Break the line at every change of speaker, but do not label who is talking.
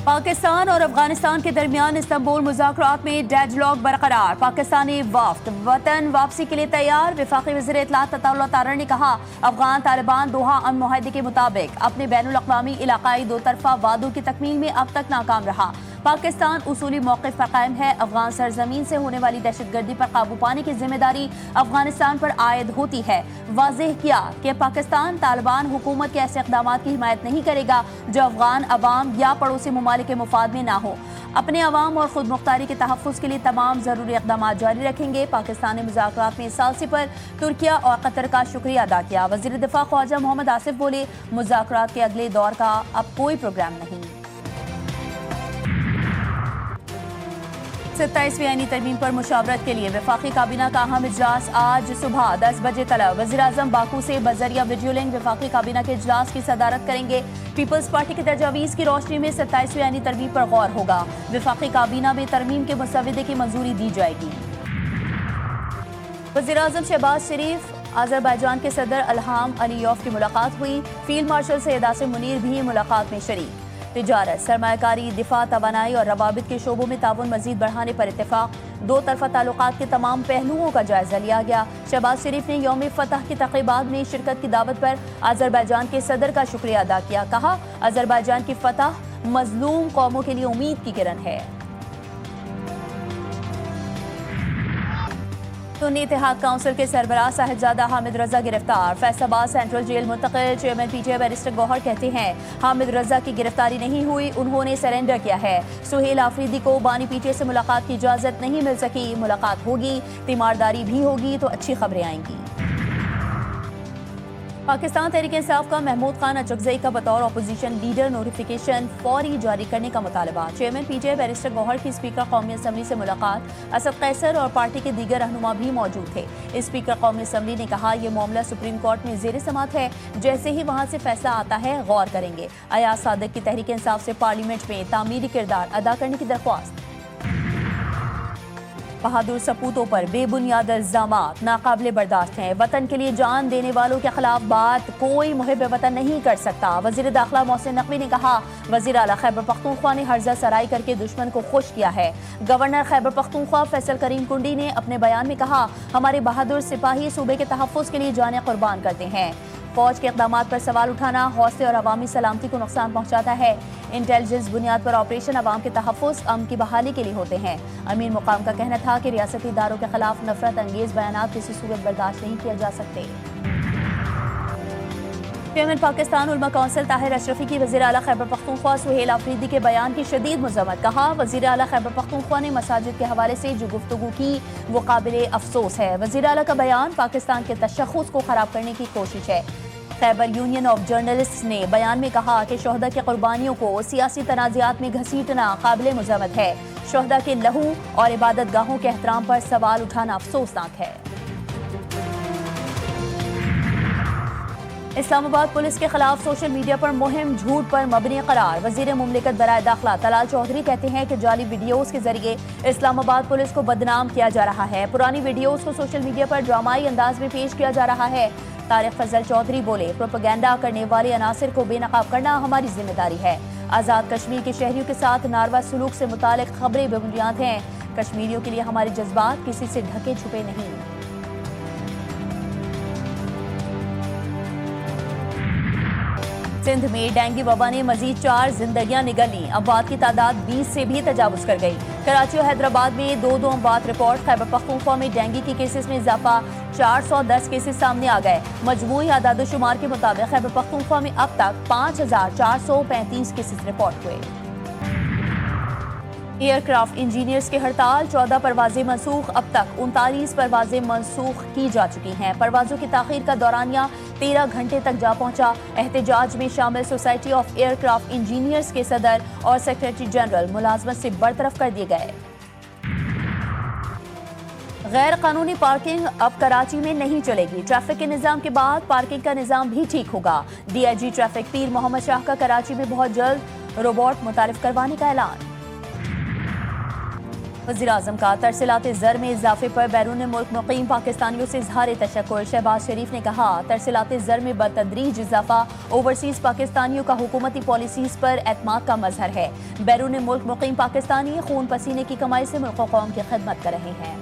پاکستان اور افغانستان کے درمیان استنبول مذاکرات میں ڈیڈ لاک برقرار۔ پاکستانی وفد وطن واپسی کے لیے تیار۔ وفاقی وزیر اطلاعات عطا اللہ تارڑ نے کہا افغان طالبان دوحہ امن معاہدے کے مطابق اپنے بین الاقوامی علاقائی دو طرفہ وعدوں کی تکمیل میں اب تک ناکام رہا۔ پاکستان اصولی موقف پر قائم ہے۔ افغان سرزمین سے ہونے والی دہشت گردی پر قابو پانے کی ذمہ داری افغانستان پر عائد ہوتی ہے۔ واضح کیا کہ پاکستان طالبان حکومت کے ایسے اقدامات کی حمایت نہیں کرے گا جو افغان عوام یا پڑوسی ممالک کے مفاد میں نہ ہو۔ اپنے عوام اور خود مختاری کے تحفظ کے لیے تمام ضروری اقدامات جاری رکھیں گے۔ پاکستان نے مذاکرات میں ثالثی پر ترکیہ اور قطر کا شکریہ ادا کیا۔ وزیر دفاع خواجہ محمد آصف بولے مذاکرات کے اگلے دور کا اب کوئی پروگرام نہیں۔ 27ویں آئینی ترمیم پر مشاورت کے لیے وفاقی کابینہ کا اہم اجلاس آج صبح 10 بجے طلب۔ وزیر اعظم باکو سے بذریعہ ویڈیو لنک وفاقی کابینہ کے اجلاس کی صدارت کریں گے۔ پیپلز پارٹی کی تجاویز کی روشنی میں 27ویں آئینی ترمیم پر غور ہوگا۔ وفاقی کابینہ میں ترمیم کے مسودے کی منظوری دی جائے گی۔ وزیر اعظم شہباز شریف آذربائیجان کے صدر الہام علیوف کی ملاقات ہوئی۔ فیلڈ مارشل سید عاصم منیر بھی ملاقات میں شریک۔ تجارت، سرمایہ کاری، دفاع، توانائی اور روابط کے شعبوں میں تعاون مزید بڑھانے پر اتفاق۔ دو طرفہ تعلقات کے تمام پہلوؤں کا جائزہ لیا گیا۔ شہباز شریف نے یوم فتح کی تقریبات میں شرکت کی دعوت پر آذربائیجان کے صدر کا شکریہ ادا کیا۔ کہا آذربائیجان کی فتح مظلوم قوموں کے لیے امید کی کرن ہے۔ سنی اتحاد کونسل کے سربراہ صاحبزادہ حامد رضا گرفتار۔ فیصل آباد سینٹرل جیل منتقل۔ Chairman P T I barrister Gohar کہتے ہیں حامد رضا کی گرفتاری نہیں ہوئی، انہوں نے سرنڈر کیا ہے۔ سہیل آفریدی کو بانی پی ٹی آئی سے ملاقات کی اجازت نہیں مل سکی، ملاقات ہوگی، تیمارداری بھی ہوگی تو اچھی خبریں آئیں گی۔ پاکستان تحریک انصاف کا محمود خان اچکزئی کا بطور اپوزیشن لیڈر نوٹیفیکیشن فوری جاری کرنے کا مطالبہ۔ Chairman P T I barrister Gohar کی اسپیکر قومی اسمبلی سے ملاقات۔ اسد قیصر اور پارٹی کے دیگر رہنما بھی موجود تھے۔ اسپیکر قومی اسمبلی نے کہا یہ معاملہ سپریم کورٹ میں زیر سماعت ہے، جیسے ہی وہاں سے فیصلہ آتا ہے غور کریں گے۔ ایاز صادق کی تحریک انصاف سے پارلیمنٹ میں تعمیری کردار ادا کرنے کی درخواست۔ بہادر سپوتوں پر بے بنیاد الزامات ناقابل برداشت ہیں۔ وطن کے لیے جان دینے والوں کے خلاف بات کوئی محب وطن نہیں کر سکتا۔ وزیر داخلہ محسن نقوی نے کہا وزیر اعلیٰ خیبر پختونخوا نے ہرزہ سرائی کر کے دشمن کو خوش کیا ہے۔ گورنر خیبر پختونخوا فیصل کریم کنڈی نے اپنے بیان میں کہا ہمارے بہادر سپاہی صوبے کے تحفظ کے لیے جانیں قربان کرتے ہیں۔ فوج کے اقدامات پر سوال اٹھانا حوصلے اور عوامی سلامتی کو نقصان پہنچاتا ہے۔ انٹیلیجنس بنیاد پر آپریشن عوام کے تحفظ، امن کی بحالی کے لیے ہوتے ہیں۔ امیر مقام کا کہنا تھا کہ ریاستی اداروں کے خلاف نفرت انگیز بیانات کسی صورت برداشت نہیں کیا جا سکتے۔ چیئرمین پاکستان علماء کونسل طاہر اشرفی کی وزیر اعلیٰ خیبر پختونخوا سہیل آفریدی کے بیان کی شدید مذمت۔ کہا وزیر اعلیٰ خیبر پختونخوا نے مساجد کے حوالے سے جو گفتگو کی وہ قابل افسوس ہے۔ وزیر اعلیٰ کا بیان پاکستان کے تشخص کو خراب کرنے کی کوشش ہے۔ خیبر یونین آف جرنلسٹس نے بیان میں کہا کہ شہداء کی قربانیوں کو سیاسی تنازعات میں گھسیٹنا قابل مذمت ہے۔ شہداء کے لہو اور عبادت گاہوں کے احترام پر سوال اٹھانا افسوسناک ہے۔ اسلام آباد پولیس کے خلاف سوشل میڈیا پر مہم جھوٹ پر مبنی قرار۔ وزیر مملکت برائے داخلہ طلال چودھری کہتے ہیں کہ جعلی ویڈیوز کے ذریعے اسلام آباد پولیس کو بدنام کیا جا رہا ہے۔ پرانی ویڈیوز کو سوشل میڈیا پر ڈرامائی انداز میں پیش کیا جا رہا ہے۔ طارق فضل چودھری بولے پروپیگنڈا کرنے والے عناصر کو بے نقاب کرنا ہماری ذمہ داری ہے۔ آزاد کشمیر کے شہریوں کے ساتھ ناروا سلوک سے متعلق خبریں بے بنیاد ہیں۔ کشمیریوں کے لیے ہمارے جذبات کسی سے ڈھکے چھپے نہیں۔ سندھ میں ڈینگی وبا نے مزید 4 زندگیاں نگل لیں۔ اموات کی تعداد 20 سے بھی تجاوز کر گئی۔ کراچی اور حیدرآباد میں 2 اموات رپورٹ۔ خیبر پختونخوا میں ڈینگی کی کیسز میں اضافہ، 410 کیسز سامنے آ گئے۔ مجموعی اعداد و شمار کے مطابق خیبر پختونخوا میں اب تک 5435 کیسز رپورٹ ہوئے۔ ایئر کرافٹ انجینئرز کی ہڑتال، 14 پروازیں منسوخ۔ اب تک 39 پروازیں منسوخ کی جا چکی ہیں۔ پروازوں کی تاخیر کا دورانیہ 13 گھنٹے تک جا پہنچا۔ احتجاج میں شامل society of aircraft engineers کے صدر اور سیکریٹری جنرل ملازمت سے برطرف کر دیے گئے۔ غیر قانونی پارکنگ اب کراچی میں نہیں چلے گی۔ ٹریفک کے نظام کے بعد پارکنگ کا نظام بھی ٹھیک ہوگا۔ ڈی آئی جی ٹریفک پیر محمد شاہ کا کراچی میں بہت جلد روبوٹ متعارف کروانے کا اعلان۔ وزیراعظم کا ترسیلات زر میں اضافے پر بیرون ملک مقیم پاکستانیوں سے اظہار تشکر۔ شہباز شریف نے کہا ترسیلات زر میں بتدریج اضافہ اوورسیز پاکستانیوں کا حکومتی پالیسیز پر اعتماد کا مظہر ہے۔ بیرون ملک مقیم پاکستانی خون پسینے کی کمائی سے ملک و قوم کی خدمت کر رہے ہیں۔